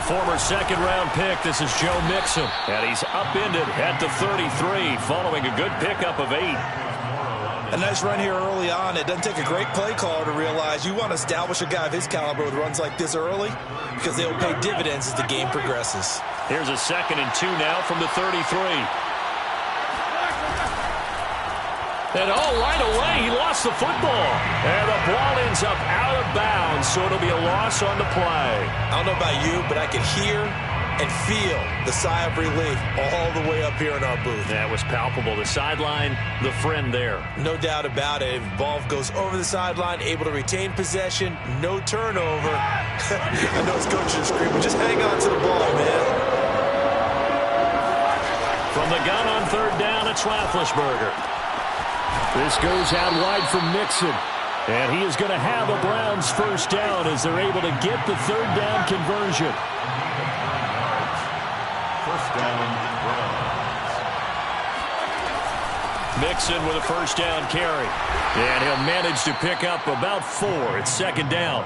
former second-round pick. This is Joe Mixon. And he's upended at the 33 following a good pickup of 8. A nice run here early on. It doesn't take a great play caller to realize you want to establish a guy of his caliber with runs like this early because they'll pay dividends as the game progresses. Here's a 2nd and 2 now from the 33. And right away, he lost the football. And the ball ends up out of bounds, so it'll be a loss on the play. I don't know about you, but I can hear and feel the sigh of relief all the way up here in our booth. That was palpable. The sideline, the friend there. No doubt about it. If the ball goes over the sideline, able to retain possession, no turnover. I know his coach is screaming, just hang on to the ball, man. From the gun on 3rd down, it's Roethlisberger. This goes out wide from Mixon. And he is going to have a Browns 1st down as they're able to get the 3rd down conversion. 1st down, Browns. Mixon with a 1st down carry. And he'll manage to pick up about 4. It's 2nd down.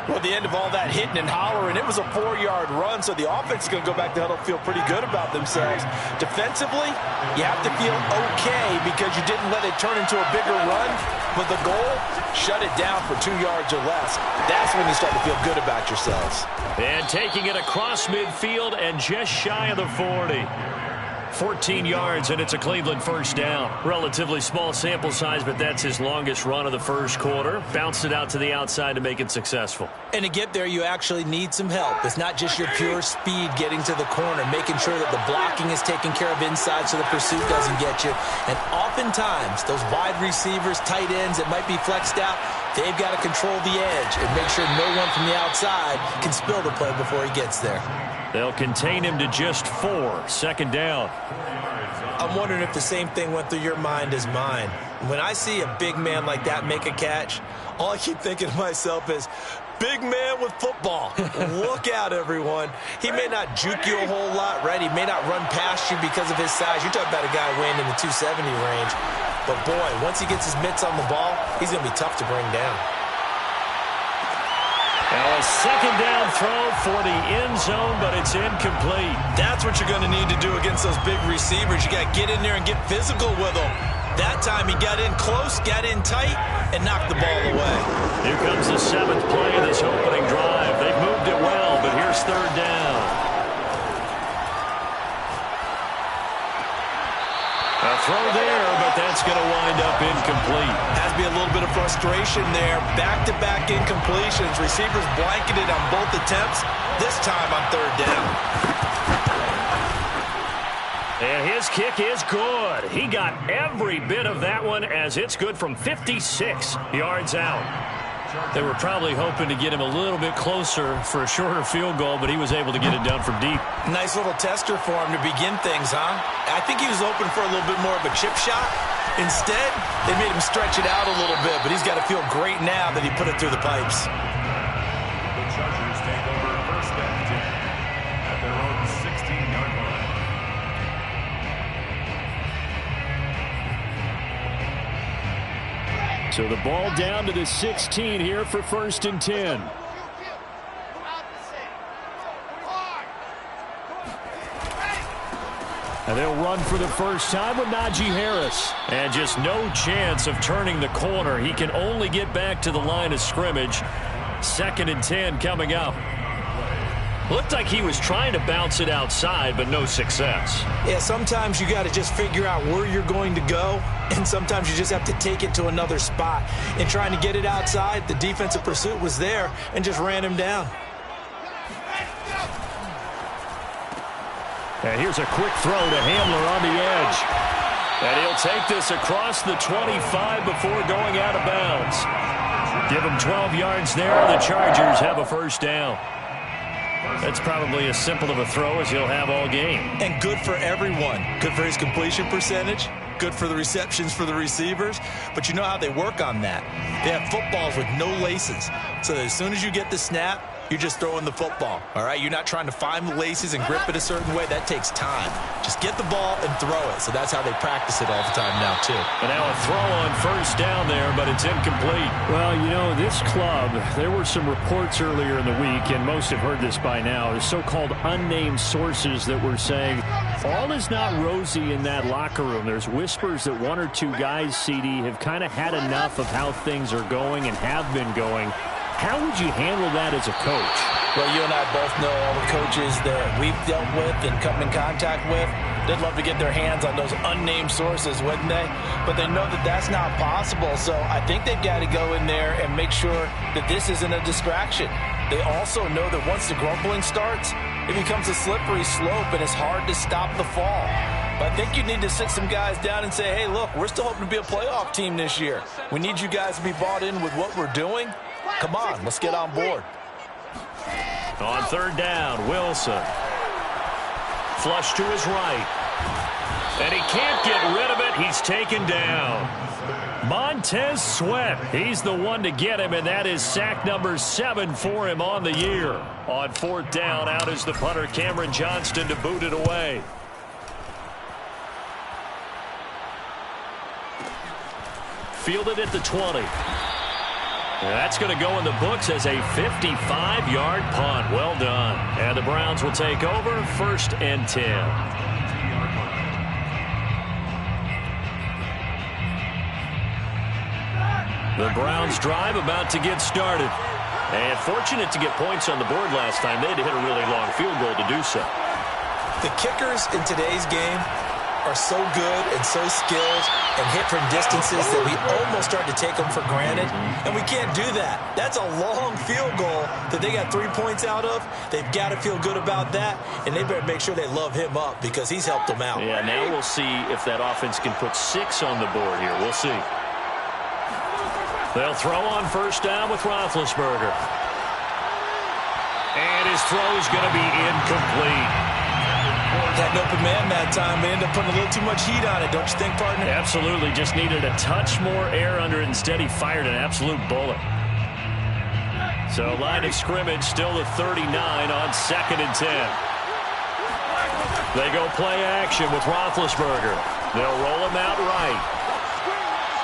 Well, at the end of all that hitting and hollering, it was a 4-yard run, so the offense is going to go back to huddle, feel pretty good about themselves. Defensively, you have to feel okay because you didn't let it turn into a bigger run. But the goal, shut it down for 2 yards or less. That's when you start to feel good about yourselves. And taking it across midfield and just shy of the 40. 14 yards, and it's a Cleveland 1st down. Relatively small sample size, but that's his longest run of the 1st quarter. Bounced it out to the outside to make it successful. And to get there, you actually need some help. It's not just your pure speed getting to the corner, making sure that the blocking is taken care of inside so the pursuit doesn't get you. And oftentimes, those wide receivers, tight ends that might be flexed out, they've got to control the edge and make sure no one from the outside can spill the play before he gets there. They'll contain him to just 4. 2nd down. I'm wondering if the same thing went through your mind as mine. When I see a big man like that make a catch, all I keep thinking to myself is, big man with football. Look out, everyone. He may not juke you a whole lot, right? He may not run past you because of his size. You're talking about a guy weighing in the 270 range. But, boy, once he gets his mitts on the ball, he's going to be tough to bring down. Now a 2nd down throw for the end zone, but it's incomplete. That's what you're going to need to do against those big receivers. You got to get in there and get physical with them. That time he got in close, got in tight, and knocked the ball away. Here comes the 7th play of this opening drive. They've moved it well, but here's 3rd down. A throw there, but that's going to wind up incomplete. Has to be a little bit of frustration there. Back-to-back incompletions. Receivers blanketed on both attempts, this time on 3rd down. And his kick is good. He got every bit of that one as it's good from 56 yards out. They were probably hoping to get him a little bit closer for a shorter field goal, but he was able to get it done from deep. Nice little tester for him to begin things, huh? I think he was open for a little bit more of a chip shot. Instead, they made him stretch it out a little bit, but he's got to feel great now that he put it through the pipes. The Chargers take over 1st and 10 at their own 16-yard line. So the ball down to the 16 here for 1st and 10. And they'll run for the first time with Najee Harris. And just no chance of turning the corner. He can only get back to the line of scrimmage. 2nd and 10 coming up. Looked like he was trying to bounce it outside, but no success. Yeah, sometimes you got to just figure out where you're going to go, and sometimes you just have to take it to another spot. In trying to get it outside, the defensive pursuit was there and just ran him down. And here's a quick throw to Hamler on the edge. And he'll take this across the 25 before going out of bounds. Give him 12 yards there. The Chargers have a 1st down. That's probably as simple of a throw as he'll have all game. And good for everyone. Good for his completion percentage. Good for the receptions for the receivers. But you know how they work on that. They have footballs with no laces. So that as soon as you get the snap, You're just throwing the football, all right? You're not trying to find the laces and grip it a certain way. That takes time. Just get the ball and throw it. So that's how they practice it all the time now, too. And now a throw on first down there, but it's incomplete. Well, you know, this club, there were some reports earlier in the week, and most have heard this by now, the so-called unnamed sources that were saying all is not rosy in that locker room. There's whispers that one or two guys, CD, have kind of had enough of how things are going and have been going. How would you handle that as a coach? Well, you and I both know all the coaches that we've dealt with and come in contact with. They'd love to get their hands on those unnamed sources, wouldn't they? But they know that that's not possible. So I think they've got to go in there and make sure that this isn't a distraction. They also know that once the grumbling starts, it becomes a slippery slope and it's hard to stop the fall. But I think you need to sit some guys down and say, hey, look, we're still hoping to be a playoff team this year. We need you guys to be bought in with what we're doing. Come on, let's get on board. On third down, Wilson. Flush to his right. And he can't get rid of it. He's taken down. Montez Sweat. He's the one to get him, and that is sack number 7 for him on the year. On fourth down, out is the punter, Cameron Johnston, to boot it away. Fielded at the 20. That's going to go in the books as a 55-yard punt. Well done. And the Browns will take over, 1st and 10. The Browns drive about to get started. And fortunate to get points on the board last time. They had to hit a really long field goal to do so. The kickers in today's game are so good and so skilled and hit from distances that we almost start to take them for granted. And we can't do that. That's a long field goal that they got 3 points out of. They've got to feel good about that, and they better make sure they love him up because he's helped them out. Yeah, now we'll see if that offense can put 6 on the board here. We'll see. They'll throw on first down with Roethlisberger. And his throw is going to be incomplete. Had an open man that time, but ended up putting a little too much heat on it, don't you think, partner? Absolutely. Just needed a touch more air under it. Instead, he fired an absolute bullet. So line of scrimmage still at 39 on 2nd and 10. They go play action with Roethlisberger. They'll roll him out right.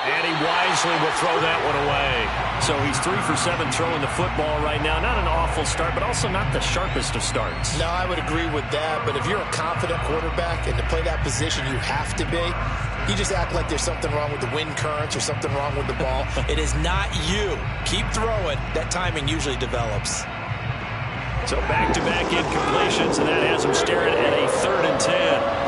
And he wisely will throw that one away. So he's 3 for 7 throwing the football right now. Not an awful start, but also not the sharpest of starts. No, I would agree with that. But if you're a confident quarterback and to play that position, you have to be. You just act like there's something wrong with the wind currents or something wrong with the ball. It is not you. Keep throwing. That timing usually develops. So back-to-back incompletions, and that has him staring at a 3rd and 10.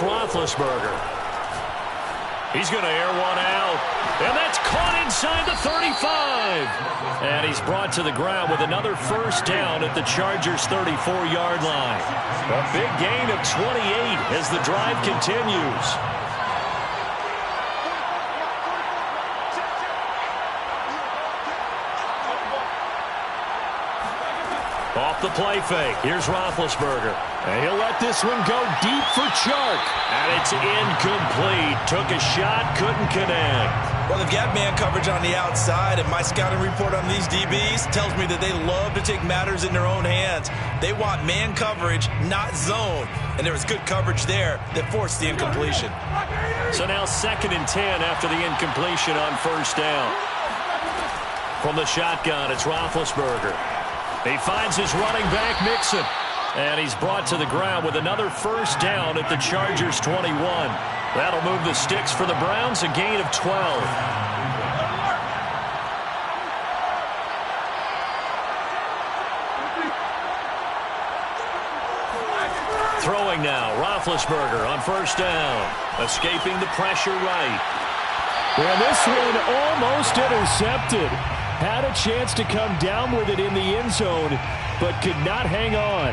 Roethlisberger. He's going to air one out. And that's caught inside the 35. And he's brought to the ground with another first down at the Chargers' 34-yard line. A big gain of 28 as the drive continues. Off the play fake. Here's Roethlisberger. And he'll let this one go deep for Chark. And it's incomplete. Took a shot, couldn't connect. Well, they've got man coverage on the outside, and my scouting report on these DBs tells me that they love to take matters in their own hands. They want man coverage, not zone. And there was good coverage there that forced the incompletion. So now 2nd and 10 after the incompletion on first down. From the shotgun, it's Roethlisberger. He finds his running back, Mixon. And he's brought to the ground with another first down at the Chargers' 21. That'll move the sticks for the Browns, a gain of 12. Throwing now, Roethlisberger on first down. Escaping the pressure right. And this one almost intercepted. Had a chance to come down with it in the end zone, but could not hang on.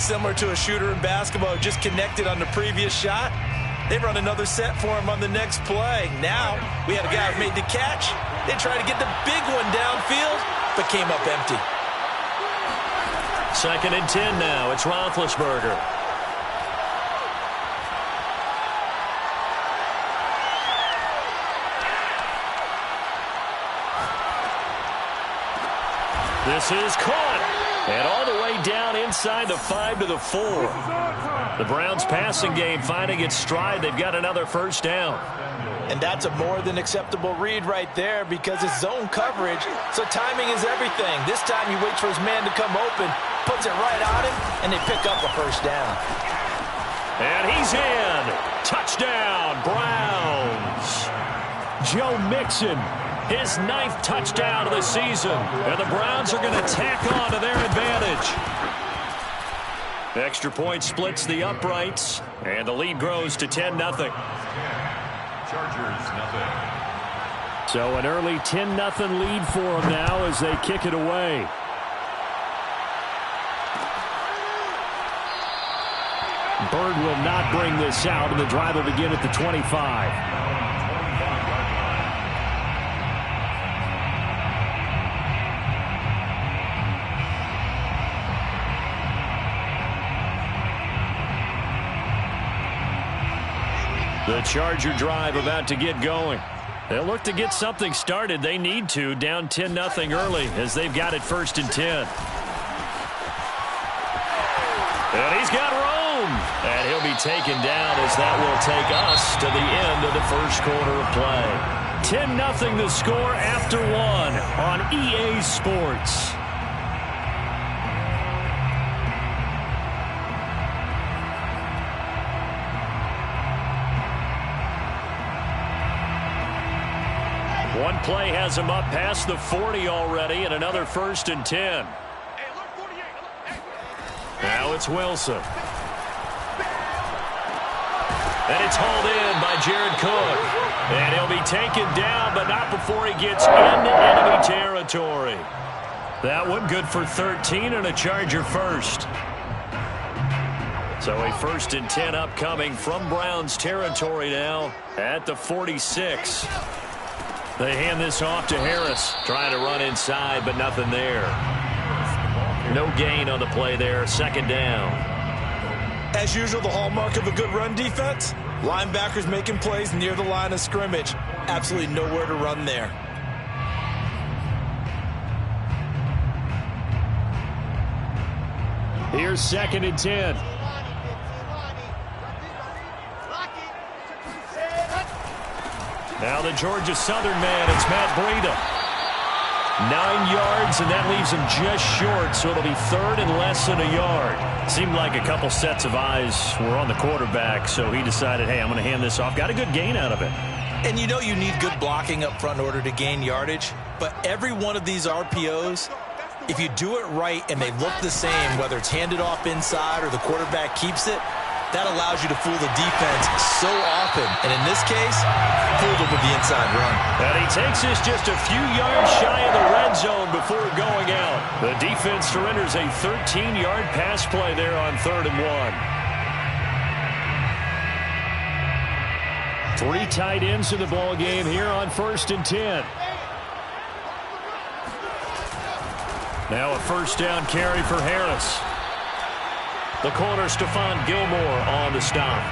Similar to a shooter in basketball, just connected on the previous shot. They run another set for him on the next play. Now, we had a guy who made the catch. They tried to get the big one downfield, but came up empty. 2nd and 10 now. It's Roethlisberger. This is caught. And all the way down inside the 5 to the 4. The Browns passing game finding its stride. They've got another first down. And that's a more than acceptable read right there because it's zone coverage, so timing is everything. This time he waits for his man to come open, puts it right on him, and they pick up a first down. And he's in. Touchdown, Browns. Joe Mixon, his 9th touchdown of the season. And the Browns are going to tack on to their advantage. Extra point splits the uprights, and the lead grows to 10-0. Chargers, nothing. So an early 10-0 lead for them now as they kick it away. Bird will not bring this out, and the drive will begin at the 25. The Charger drive about to get going. They'll look to get something started. They need to, down 10-0 early as they've got it 1st and 10. And he's got room. And he'll be taken down as that will take us to the end of the first quarter of play. 10-0 the score after 1 on EA Sports. One play has him up past the 40 already, and another 1st and 10. Now it's Wilson. And it's hauled in by Jared Cook. And he'll be taken down, but not before he gets into enemy territory. That one good for 13 and a Charger first. So a 1st and 10 upcoming from Browns territory now at the 46. They hand this off to Harris. Trying to run inside, but nothing there. No gain on the play there. 2nd down. As usual, the hallmark of a good run defense, linebackers making plays near the line of scrimmage. Absolutely nowhere to run there. Here's 2nd and 10. Now the Georgia Southern man, it's Matt Breida. 9 yards, and that leaves him just short, so it'll be 3rd and less than a yard. Seemed like a couple sets of eyes were on the quarterback, so he decided, hey, I'm going to hand this off. Got a good gain out of it. And you know you need good blocking up front in order to gain yardage, but every one of these RPOs, if you do it right and they look the same, whether it's handed off inside or the quarterback keeps it, that allows you to fool the defense so often. And in this case, fooled them with the inside run. And he takes this just a few yards shy of the red zone before going out. The defense surrenders a 13-yard pass play there on 3rd and 1. 3 tight ends in the ball game here on 1st and 10. Now a 1st down carry for Harris. The corner, Stephon Gilmore, on the stop.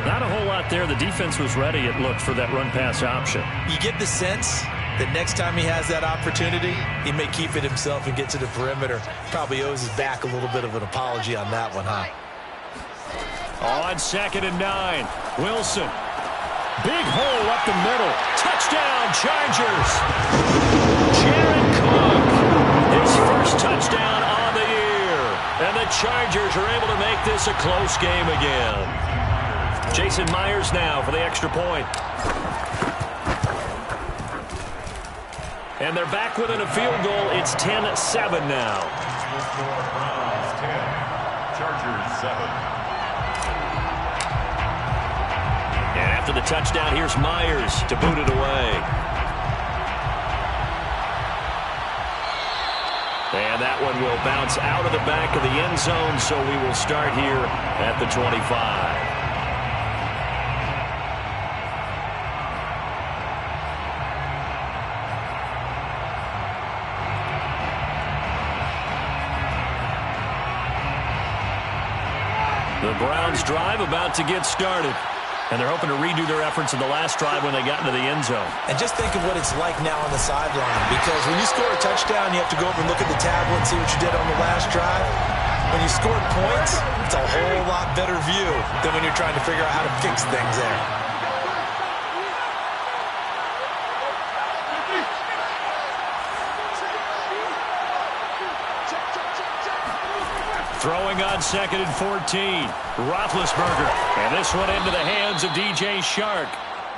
Not a whole lot there. The defense was ready, it looked, for that run-pass option. You get the sense that next time he has that opportunity, he may keep it himself and get to the perimeter. Probably owes his back a little bit of an apology on that one, huh? On 2nd and 9, Wilson. Big hole up the middle. Touchdown, Chargers. Jared Cook, his first touchdown on the year. And the Chargers are able to make this a close game again. Jason Myers now for the extra point. And they're back within a field goal. It's 10-7 now. Browns 10, Chargers 7. And after the touchdown, here's Myers to boot it away. And that one will bounce out of the back of the end zone, so we will start here at the 25. The Browns drive about to get started. And they're hoping to redo their efforts in the last drive when they got into the end zone. And just think of what it's like now on the sideline. Because when you score a touchdown, you have to go over and look at the tablet and see what you did on the last drive. When you scored points, it's a whole lot better view than when you're trying to figure out how to fix things there. Throwing on 2nd and 14. Roethlisberger. And this one into the hands of DJ Shark.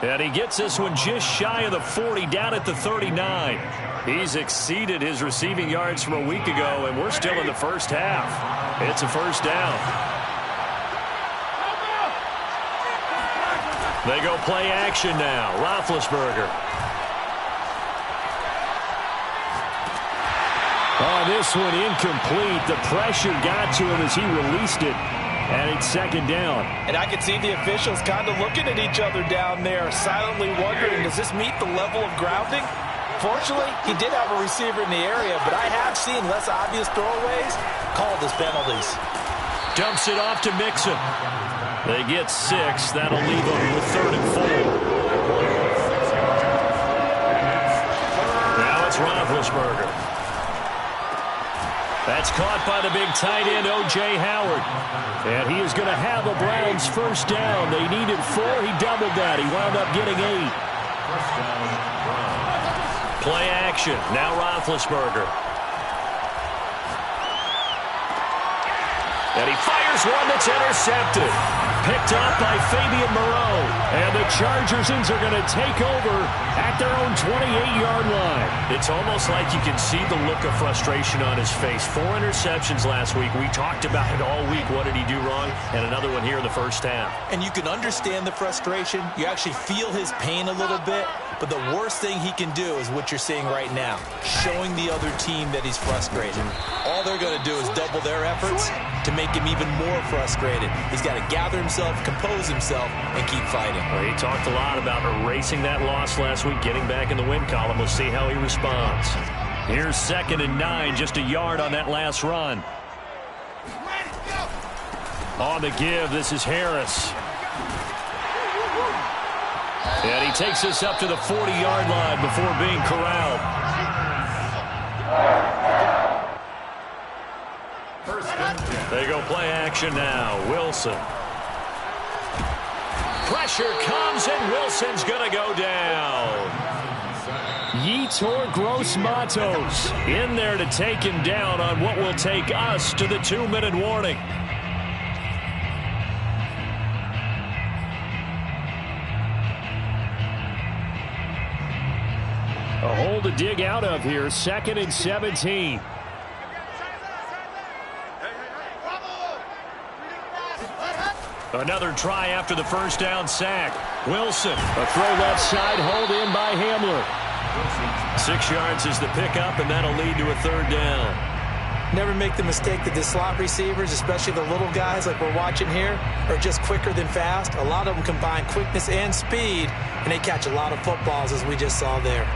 And he gets this one just shy of the 40, down at the 39. He's exceeded his receiving yards from a week ago, and we're still in the first half. It's a first down. They go play action now. Roethlisberger. Oh, this one incomplete. The pressure got to him as he released it. And it's 2nd down. And I can see the officials kind of looking at each other down there, silently wondering, does this meet the level of grounding? Fortunately, he did have a receiver in the area, but I have seen less obvious throwaways called as penalties. Dumps it off to Mixon. They get 6. That'll leave them with 3rd and 4. Now it's Roethlisberger. That's caught by the big tight end, O.J. Howard. And he is going to have the Browns first down. They needed 4. He doubled that. He wound up getting 8. Play action. Now Roethlisberger. And he fires one that's intercepted. Picked up by Fabian Moreau. And the Chargers are going to take over at their own 28-yard line. It's almost like you can see the look of frustration on his face. 4 interceptions last week. We talked about it all week. What did he do wrong? And another one here in the first half. And you can understand the frustration. You actually feel his pain a little bit. But the worst thing he can do is what you're seeing right now, showing the other team that he's frustrated. All they're going to do is double their efforts to make him even more frustrated. He's got to gather himself, compose himself, and keep fighting. Well, he talked a lot about erasing that loss last week, getting back in the win column. We'll see how he responds. Here's 2nd and 9, just a yard on that last run. On the give, this is Harris. And he takes this up to the 40-yard line before being corralled. They go play action now. Wilson. Pressure comes, and Wilson's going to go down. Yetur Gross-Matos in there to take him down on what will take us to the 2-minute warning. A hole to dig out of here. 2nd and 17. Another try after the first down sack. Wilson, a throw left side, hauled in by Hamler. 6 yards is the pickup, and that'll lead to a 3rd down. Never make the mistake that the slot receivers, especially the little guys like we're watching here, are just quicker than fast. A lot of them combine quickness and speed, and they catch a lot of footballs, as we just saw there.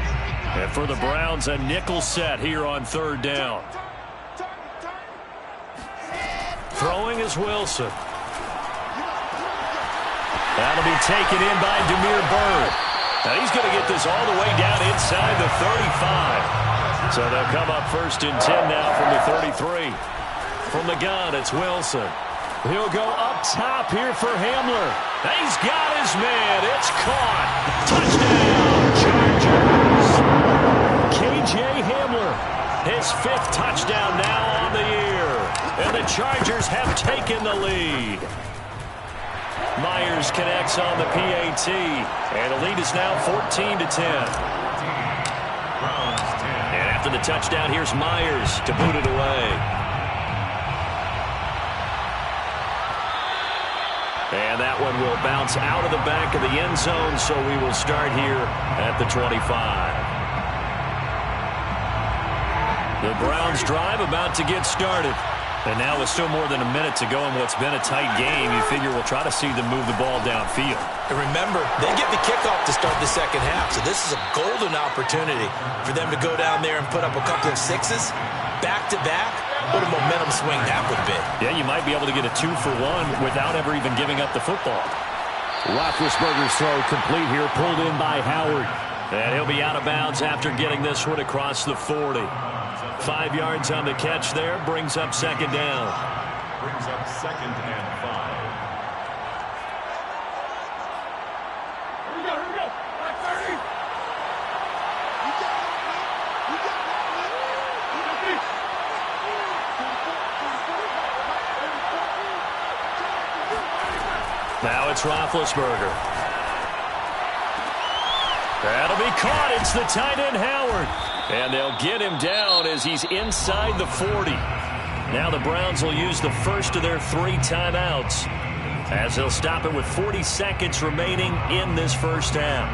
And for the Browns, a nickel set here on 3rd down. Throwing is Wilson. That'll be taken in by Damiere Byrd. Now he's going to get this all the way down inside the 35. So they'll come up 1st and 10 now from the 33. From the gun, it's Wilson. He'll go up top here for Hamler. He's got his man. It's caught. Touchdown, Chargers. K.J. Hamler, his 5th touchdown now on the year. And the Chargers have taken the lead. Myers connects on the PAT. And the lead is now 14-10. And after the touchdown, here's Myers to boot it away. And that one will bounce out of the back of the end zone, so we will start here at the 25. The Browns drive about to get started. And now with still more than a minute to go in what's been a tight game, you figure we'll try to see them move the ball downfield. And remember, they get the kickoff to start the second half, so this is a golden opportunity for them to go down there and put up a couple of 6s back-to-back What a momentum swing that would be. Yeah, you might be able to get a 2-for-1 without ever even giving up the football. Roethlisberger's throw complete here, pulled in by Howard. And he'll be out of bounds after getting this one across the 40. 5 yards on the catch there, brings up second down. Brings up 2nd and 5. Now it's Roethlisberger. That'll be caught. It's the tight end, Howard. And they'll get him down as he's inside the 40. Now the Browns will use the first of their 3 timeouts as they'll stop it with 40 seconds remaining in this first half.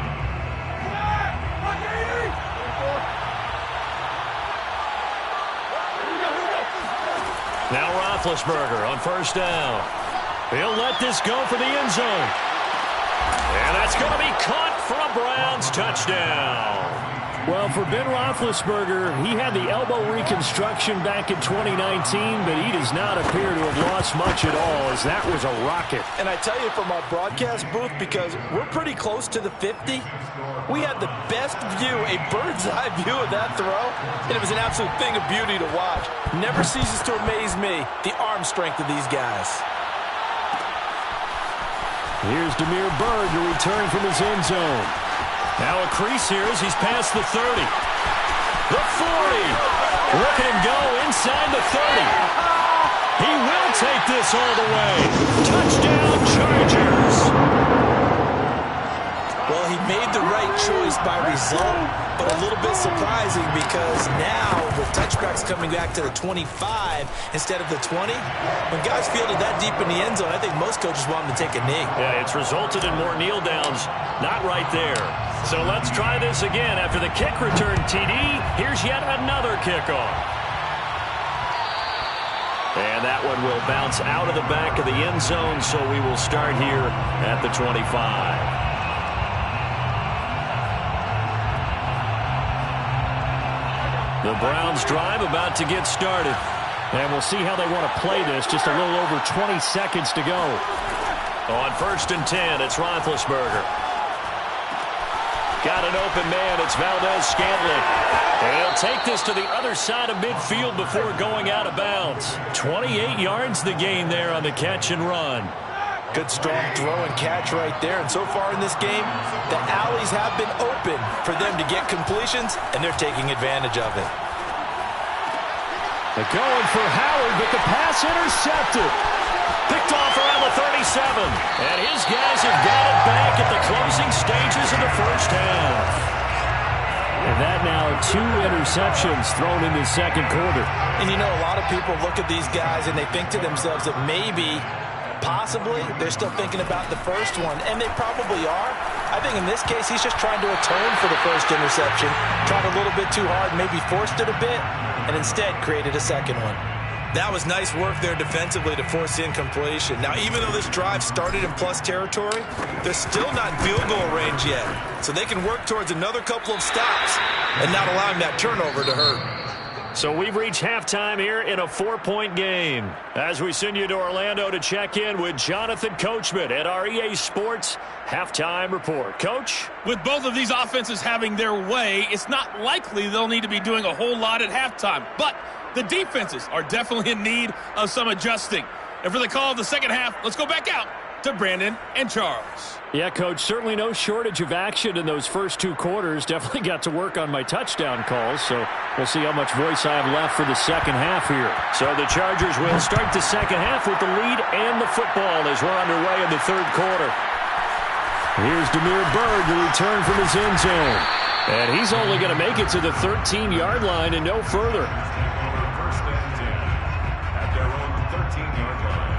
Now Roethlisberger on first down. He'll let this go for the end zone. And that's going to be caught for a Browns touchdown. Well, for Ben Roethlisberger, he had the elbow reconstruction back in 2019, but he does not appear to have lost much at all, as that was a rocket. And I tell you, from our broadcast booth, because we're pretty close to the 50, we had the best view, a bird's-eye view of that throw, and it was an absolute thing of beauty to watch. Never ceases to amaze me, the arm strength of these guys. Here's Demir Bird to return from his end zone. Now a crease here as he's past the 30. The 40. Look at him go inside the 30. He will take this all the way. Touchdown, Chargers. Well, he made the right choice by result, but a little bit surprising because now the touchback's coming back to the 25 instead of the 20. When guys fielded that deep in the end zone, I think most coaches want them to take a knee. Yeah, it's resulted in more kneel downs. Not right there. So let's try this again. After the kick return TD, here's yet another kickoff. And that one will bounce out of the back of the end zone, so we will start here at the 25. The Browns drive about to get started. And we'll see how they want to play this. Just a little over 20 seconds to go. On 1st and 10, it's Roethlisberger. Got an open man. It's Valdez-Scantling. And he'll take this to the other side of midfield before going out of bounds. 28 yards the gain there on the catch and run. Good strong throw and catch right there. And so far in this game, the alleys have been open for them to get completions, and they're taking advantage of it. They're going for Howard, but the pass intercepted. Picked off around the 37. And his guys have got it back at the closing stages of the first half. And that now 2 interceptions thrown in the second quarter. And you know, a lot of people look at these guys and they think to themselves that maybe, possibly, they're still thinking about the first one. And they probably are. I think in this case, he's just trying to atone for the first interception. Tried a little bit too hard, maybe forced it a bit, and instead created a second one. That was nice work there defensively to force incompletion. Now, even though this drive started in plus territory, they're still not in field goal range yet. So they can work towards another couple of stops and not allowing that turnover to hurt. So we've reached halftime here in a 4-point game. As we send you to Orlando to check in with Jonathan Coachman at our EA Sports Halftime Report. Coach? With both of these offenses having their way, it's not likely they'll need to be doing a whole lot at halftime. But the defenses are definitely in need of some adjusting. And for the call of the second half, let's go back out to Brandon and Charles. Yeah, Coach, certainly no shortage of action in those first 2 quarters. Definitely got to work on my touchdown calls, so we'll see how much voice I have left for the second half here. So the Chargers will start the second half with the lead and the football as we're underway in the third quarter. Here's Demir Bird to return from his end zone. And he's only going to make it to the 13-yard line and no further. First and 10 at their own 13-yard line.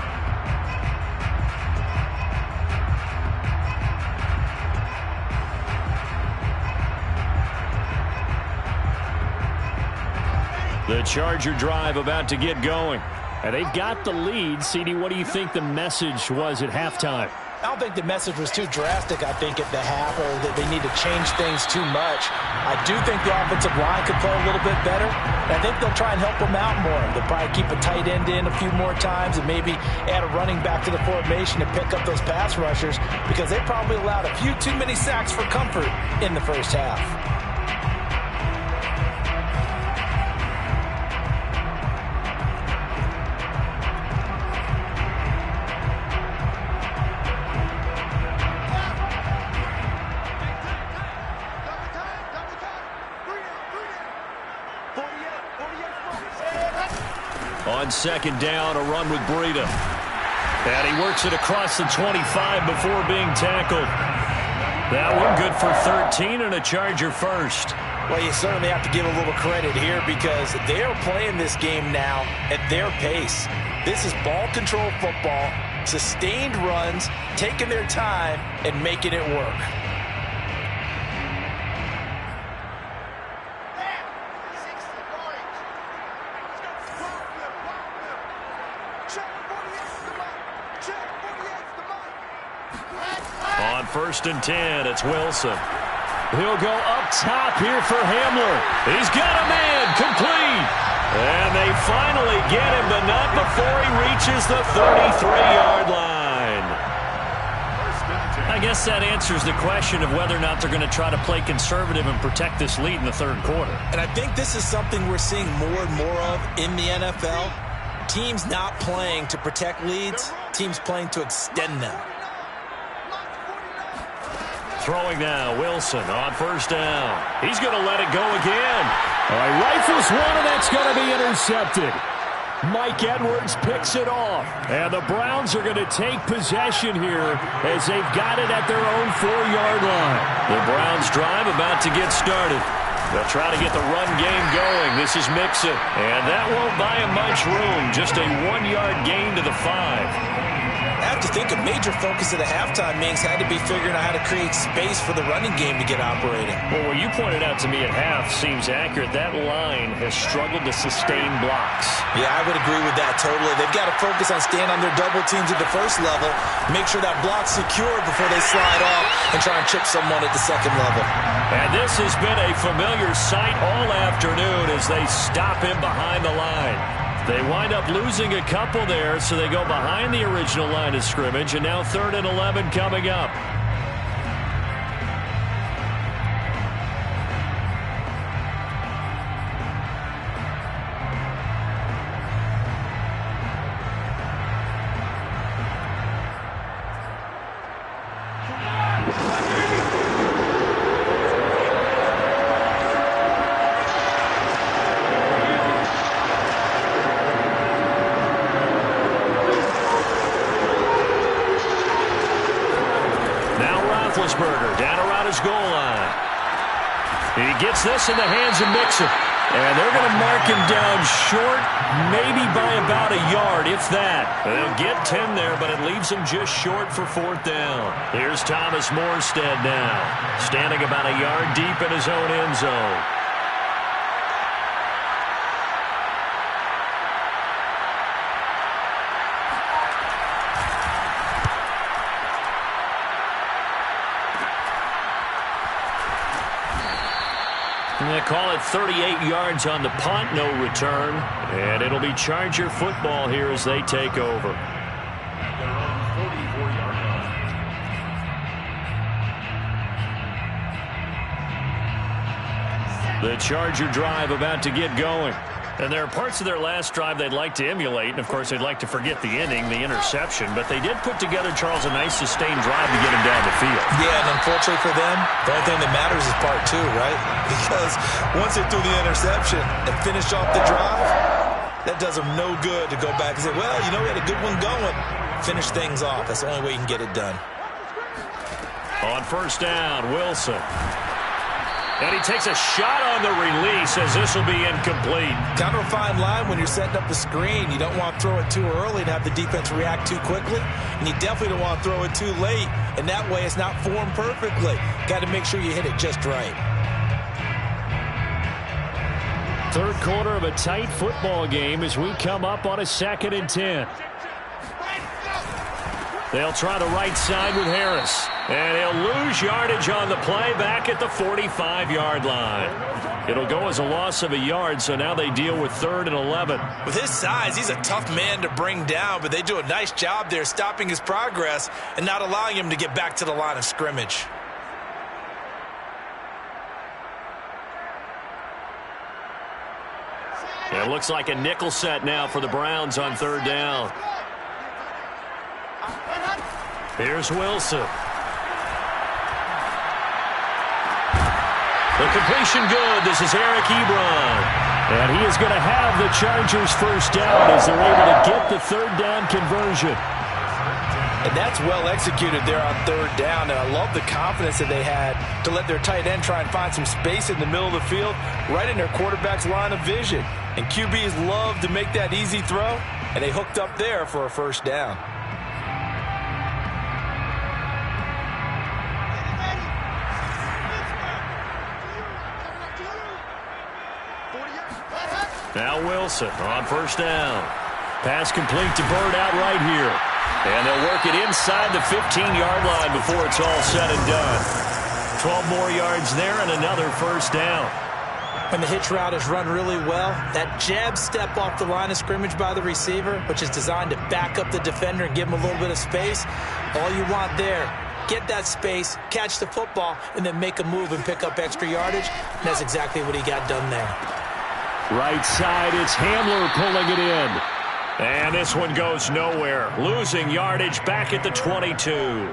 The Charger drive about to get going. And they've got the lead. CD, what do you think the message was at halftime? I don't think the message was too drastic, I think, at the half, or that they need to change things too much. I do think the offensive line could play a little bit better, and I think they'll try and help them out more. They'll probably keep a tight end in a few more times and maybe add a running back to the formation to pick up those pass rushers, because they probably allowed a few too many sacks for comfort in the first half. On second down, a run with Breida. And he works it across the 25 before being tackled. That one good for 13 and a Charger first. Well, you certainly have to give a little credit here, because they're playing this game now at their pace. This is ball control football, sustained runs, taking their time and making it work. On 1st and 10, it's Wilson. He'll go up top here for Hamler. He's got a man, complete. And they finally get him, but not before he reaches the 33-yard line. I guess that answers the question of whether or not they're going to try to play conservative and protect this lead in the third quarter. And I think this is something we're seeing more and more of in the NFL. Teams not playing to protect leads, teams playing to extend them. Throwing now, Wilson on 1st down. He's going to let it go again. He rifles one, and that's going to be intercepted. Mike Edwards picks it off. And the Browns are going to take possession here as they've got it at their own 4-yard line. The Browns drive about to get started. They'll try to get the run game going. This is Mixon. And that won't buy him much room. Just a 1-yard gain to the 5. I have to think a major focus at the halftime means had to be figuring out how to create space for the running game to get operating. Well, what you pointed out to me at half seems accurate. That line has struggled to sustain blocks. Yeah, I would agree with that totally. They've got to focus on staying on their double teams at the first level, make sure that block's secured before they slide off and try and chip someone at the second level. And this has been a familiar sight all afternoon as they stop him behind the line. They wind up losing a couple there, so they go behind the original line of scrimmage, and now 3rd and 11 coming up. Down around his goal line. He gets this in the hands of Mixon. And they're going to mark him down short, maybe by about a yard, if that. They'll get 10 there, but it leaves him just short for 4th down. Here's Thomas Morstead now, standing about a yard deep in his own end zone. And they call it 38 yards on the punt, no return. And it'll be Charger football here as they take over. At their own 44-yard line. The Charger drive about to get going. And there are parts of their last drive they'd like to emulate. And, of course, they'd like to forget the inning, the interception. But they did put together, Charles, a nice sustained drive to get him down the field. Yeah, and unfortunately for them, the only thing that matters is part 2, right? Because once they threw the interception and finished off the drive, that does them no good to go back and say, well, you know, we had a good one going. Finish things off. That's the only way you can get it done. On 1st down, Wilson. And he takes a shot on the release as this will be incomplete. Kind of a fine line when you're setting up a screen. You don't want to throw it too early and have the defense react too quickly. And you definitely don't want to throw it too late. And that way it's not formed perfectly. Got to make sure you hit it just right. Third quarter of a tight football game as we come up on a 2nd and 10. They'll try the right side with Harris. And he'll lose yardage on the play back at the 45-yard line. It'll go as a loss of a yard, so now they deal with 3rd and 11. With his size, he's a tough man to bring down, but they do a nice job there stopping his progress and not allowing him to get back to the line of scrimmage. It looks like a nickel set now for the Browns on 3rd down. Here's Wilson. The completion good. This is Eric Ebron. And he is going to have the Chargers first down as they're able to get the 3rd down conversion. And that's well executed there on 3rd down. And I love the confidence that they had to let their tight end try and find some space in the middle of the field, right in their quarterback's line of vision. And QBs love to make that easy throw, and they hooked up there for a first down. Now Wilson on first down. Pass complete to Bird out right here. And they'll work it inside the 15-yard line before it's all said and done. 12 more yards there and another first down. When the hitch route is run really well, that jab step off the line of scrimmage by the receiver, which is designed to back up the defender and give him a little bit of space, all you want there, get that space, catch the football, and then make a move and pick up extra yardage. And that's exactly what he got done there. Right side, it's Hamler pulling it in. And this one goes nowhere. Losing yardage back at the 22.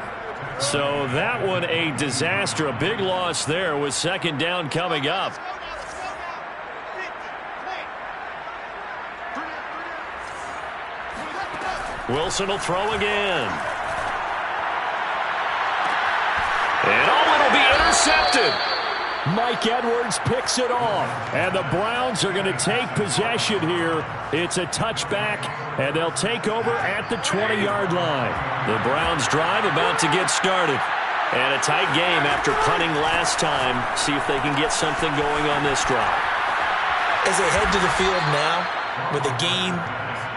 So that one a disaster. A big loss there with 2nd down coming up. Wilson will throw again. And it'll be intercepted. Mike Edwards picks it off. And the Browns are going to take possession here. It's a touchback, and they'll take over at the 20-yard line. The Browns drive about to get started. And a tight game after punting last time. See if they can get something going on this drive. As they head to the field now, with the game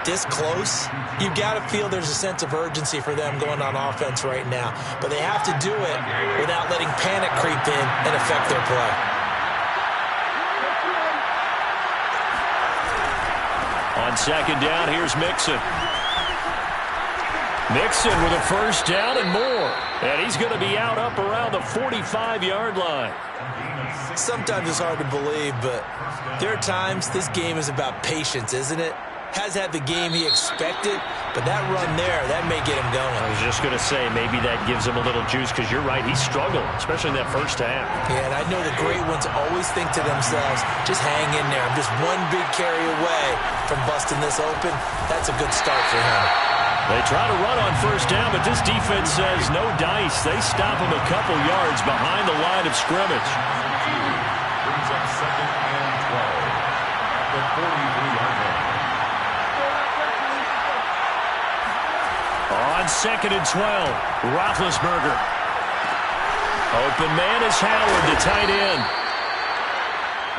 this close, you've got to feel there's a sense of urgency for them going on offense right now. But they have to do it without letting panic creep in and affect their play. On 2nd down, here's Mixon. Mixon with a first down and more. And he's going to be out up around the 45-yard line. Sometimes it's hard to believe, but there are times this game is about patience, isn't it? Has had the game he expected, but that run there, that may get him going. I was just going to say, maybe that gives him a little juice, because you're right, he struggled, especially in that first half. Yeah, and I know the great ones always think to themselves, just hang in there. I'm just one big carry away from busting this open. That's a good start for him. They try to run on first down, but this defense says no dice. They stop him a couple yards behind the line of scrimmage. Brings up 2nd and 12 at the 43-yard line. On 2nd and 12, Roethlisberger. Open man is Howard, the tight end.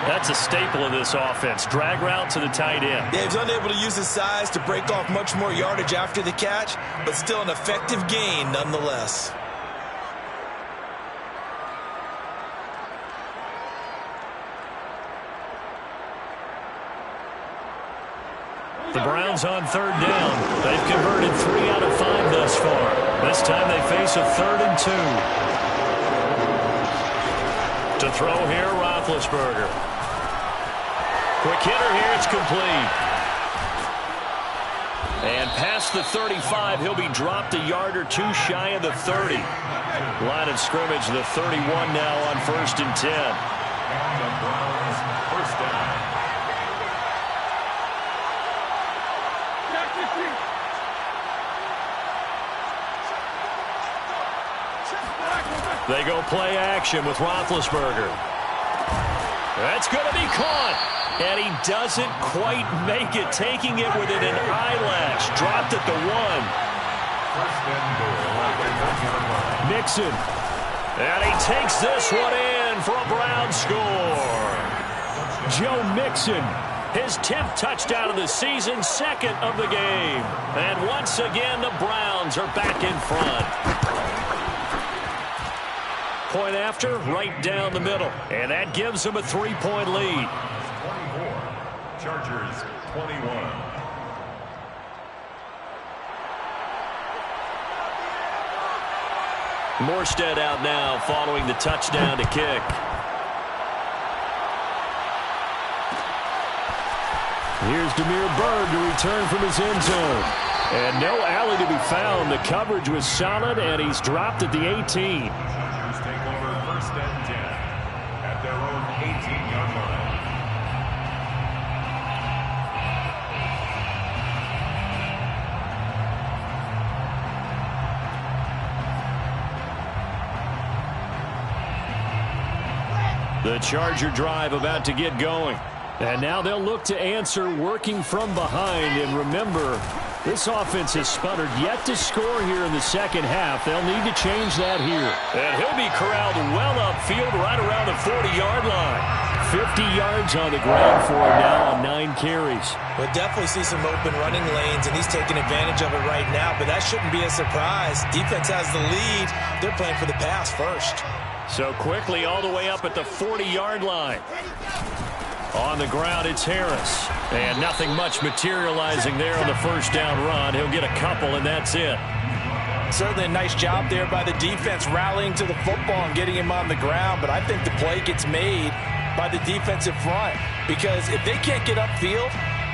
That's a staple of this offense. Drag route to the tight end. Yeah, he's unable to use his size to break off much more yardage after the catch, but still an effective gain nonetheless. The Browns on 3rd down. They've converted 3 out of 5 thus far. This time they face a 3rd and 2. To throw here, Roethlisberger. Quick hitter here, it's complete. And past the 35, he'll be dropped a yard or 2 shy of the 30. Line of scrimmage, the 31 now on 1st and 10. And the Browns first down. They go play action with Roethlisberger. That's going to be caught. And he doesn't quite make it, taking it within an eyelash. Dropped at the 1. Mixon. And he takes this one in for a Brown score. Joe Mixon His 10th touchdown of the season, second of the game. And once again, the Browns are back in front. Point after, right down the middle. And that gives them a 3-point lead. 24. Chargers 21. Morstead out now following the touchdown to kick. Here's Damiere Byrd to return from his end zone. And no alley to be found. The coverage was solid, and he's dropped at the 18. Chargers take over first and 10 at their own 18-yard line. The Charger drive about to get going. And now they'll look to answer working from behind. And remember, this offense has sputtered yet to score here in the second half. They'll need to change that here. And he'll be corralled well upfield right around the 40-yard line. 50 yards on the ground for him now on 9 carries. We'll definitely see some open running lanes, and he's taking advantage of it right now, but that shouldn't be a surprise. Defense has the lead. They're playing for the pass first. So quickly all the way up at the 40-yard line. On the ground, it's Harris. And nothing much materializing there on the first down run. He'll get a couple, and that's it. Certainly a nice job there by the defense rallying to the football and getting him on the ground, but I think the play gets made by the defensive front, because if they can't get upfield,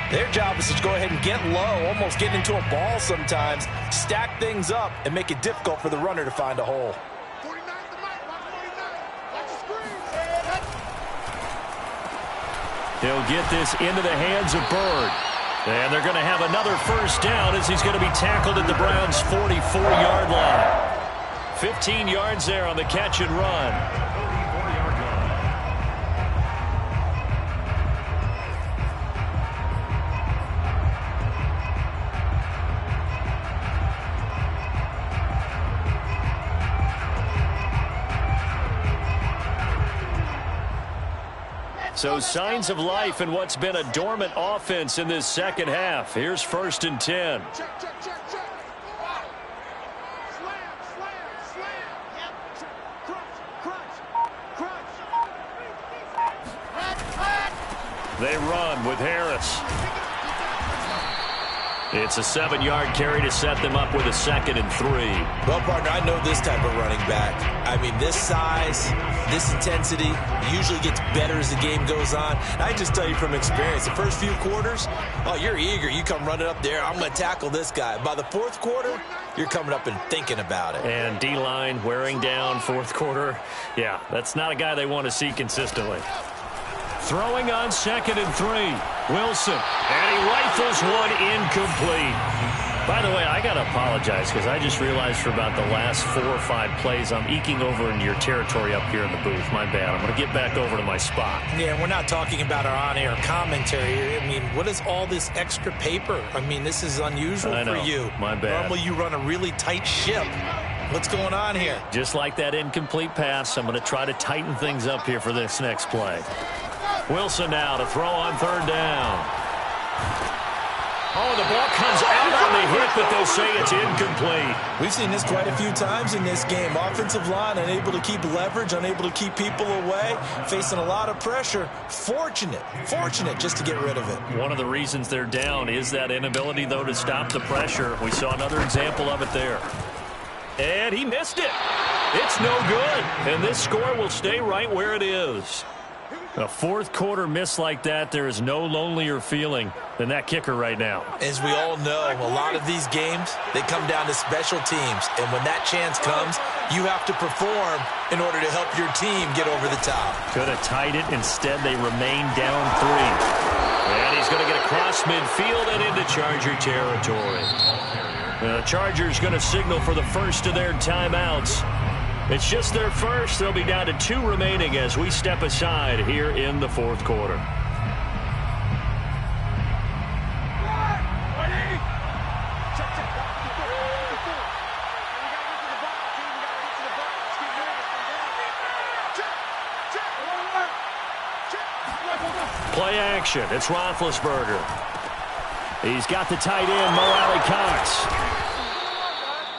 their job is to go ahead and get low, almost get into a ball sometimes, stack things up, and make it difficult for the runner to find a hole. He'll get this into the hands of Byrd. And they're going to have another first down as he's going to be tackled at the Browns' 44-yard line. 15 yards there on the catch and run. 34-yard line. So signs of life in what's been a dormant offense in this second half. Here's first and 10. They run with Harris. It's a 7-yard carry to set them up with a 2nd and 3. Well, partner, I know this type of running back. I mean, this size, this intensity usually gets better as the game goes on. And I just tell you from experience, the first few quarters, oh, you're eager. You come running up there, I'm going to tackle this guy. By the fourth quarter, you're coming up and thinking about it. And D-line wearing down fourth quarter. Yeah, that's not a guy they want to see consistently. Throwing on 2nd and 3. Wilson. And he rifles one incomplete. By the way, I got to apologize because I just realized for about the last 4 or 5 plays I'm eking over into your territory up here in the booth. My bad. I'm going to get back over to my spot. Yeah, we're not talking about our on-air commentary here. I mean, what is all this extra paper? I mean, this is unusual for you. My bad. Normally you run a really tight ship. What's going on here? Just like that incomplete pass, I'm going to try to tighten things up here for this next play. Wilson now to throw on 3rd down. Oh, the ball comes out on the hit, but they'll say it's incomplete. We've seen this quite a few times in this game. Offensive line unable to keep leverage, unable to keep people away, facing a lot of pressure. Fortunate just to get rid of it. One of the reasons they're down is that inability, though, to stop the pressure. We saw another example of it there. And he missed it. It's no good. And this score will stay right where it is. A fourth quarter miss like that, there is no lonelier feeling than that kicker right now. As we all know, a lot of these games, they come down to special teams. And when that chance comes, you have to perform in order to help your team get over the top. Could have tied it. Instead, they remain down 3. And he's going to get across midfield and into Charger territory. The Chargers going to signal for the first of their timeouts. It's just their first. They'll be down to 2 remaining as we step aside here in the fourth quarter. Play action. It's Roethlisberger. He's got the tight end, Mo Alley-Cox.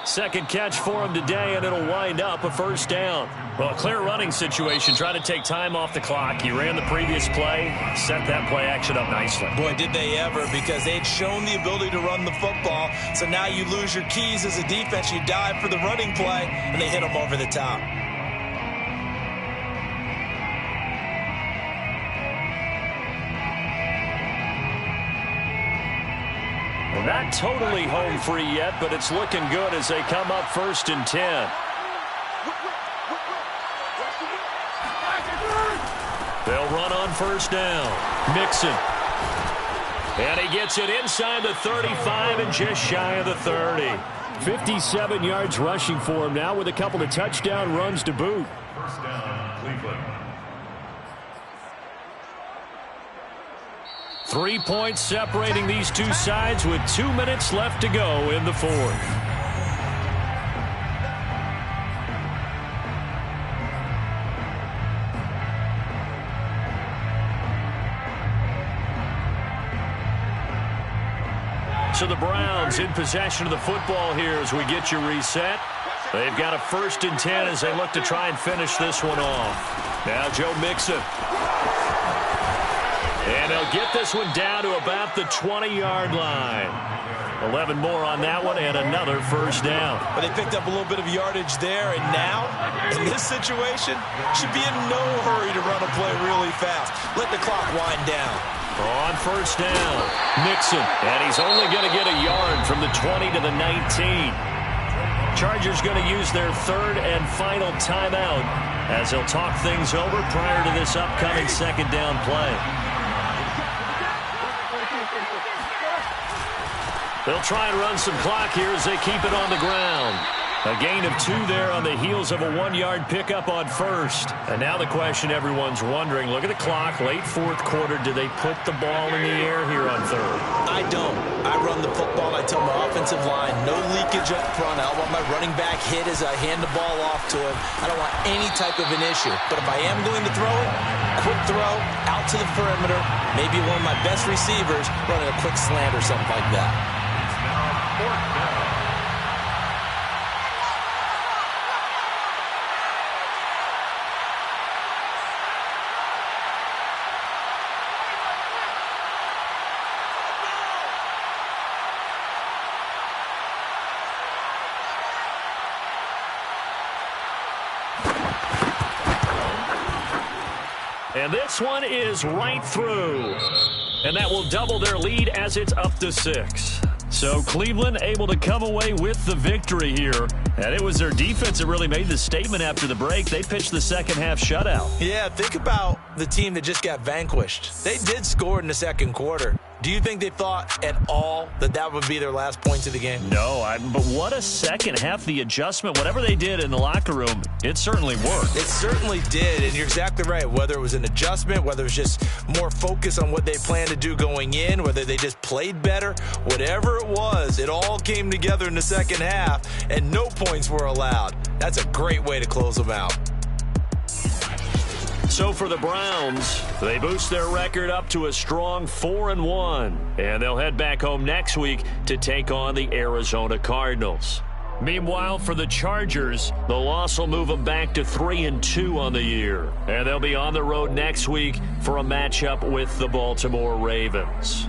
Second catch for him today, and it'll wind up a first down. Well, clear running situation. Trying to take time off the clock. He ran the previous play, set that play action up nicely. Boy, did they ever, because they'd shown the ability to run the football. So now you lose your keys as a defense. You dive for the running play, and they hit him over the top. Not totally home free yet, but it's looking good as they come up 1st and 10. They'll run on first down. Mixon. And he gets it inside the 35 and just shy of the 30. 57 yards rushing for him now with a couple of touchdown runs to boot. First down, Cleveland. 3 points separating these two sides with 2 minutes left to go in the fourth. So the Browns in possession of the football here as we get you reset. They've got a 1st and 10 as they look to try and finish this one off. Now Joe Mixon. And they'll get this one down to about the 20-yard line. 11 more on that one and another first down. But they picked up a little bit of yardage there, and now, in this situation, should be in no hurry to run a play really fast. Let the clock wind down. On first down, Mixon. And he's only going to get a yard from the 20 to the 19. Chargers going to use their 3rd and final timeout as they'll talk things over prior to this upcoming 2nd down play. They'll try and run some clock here as they keep it on the ground. A gain of 2 there on the heels of a 1-yard pickup on first. And now the question everyone's wondering, look at the clock, late 4th quarter, do they put the ball in the air here on 3rd? I don't. I run the football. I tell my offensive line, no leakage up front. I don't want my running back hit as I hand the ball off to him. I don't want any type of an issue. But if I am going to throw it, quick throw, out to the perimeter, maybe one of my best receivers running a quick slant or something like that. Now, 4th down. And this one is right through. And that will double their lead as it's up to 6. So Cleveland able to come away with the victory here. And it was their defense that really made the statement after the break. They pitched the second half shutout. Yeah, think about the team that just got vanquished. They did score in the 2nd quarter. Do you think they thought at all that that would be their last points of the game? No, but what a second half. The adjustment, whatever they did in the locker room, it certainly worked. It certainly did, and you're exactly right. Whether it was an adjustment, whether it was just more focus on what they planned to do going in, whether they just played better, whatever it was, it all came together in the second half, and no points were allowed. That's a great way to close them out. So for the Browns, they boost their record up to a strong 4-1. And they'll head back home next week to take on the Arizona Cardinals. Meanwhile, for the Chargers, the loss will move them back to 3-2 on the year. And they'll be on the road next week for a matchup with the Baltimore Ravens.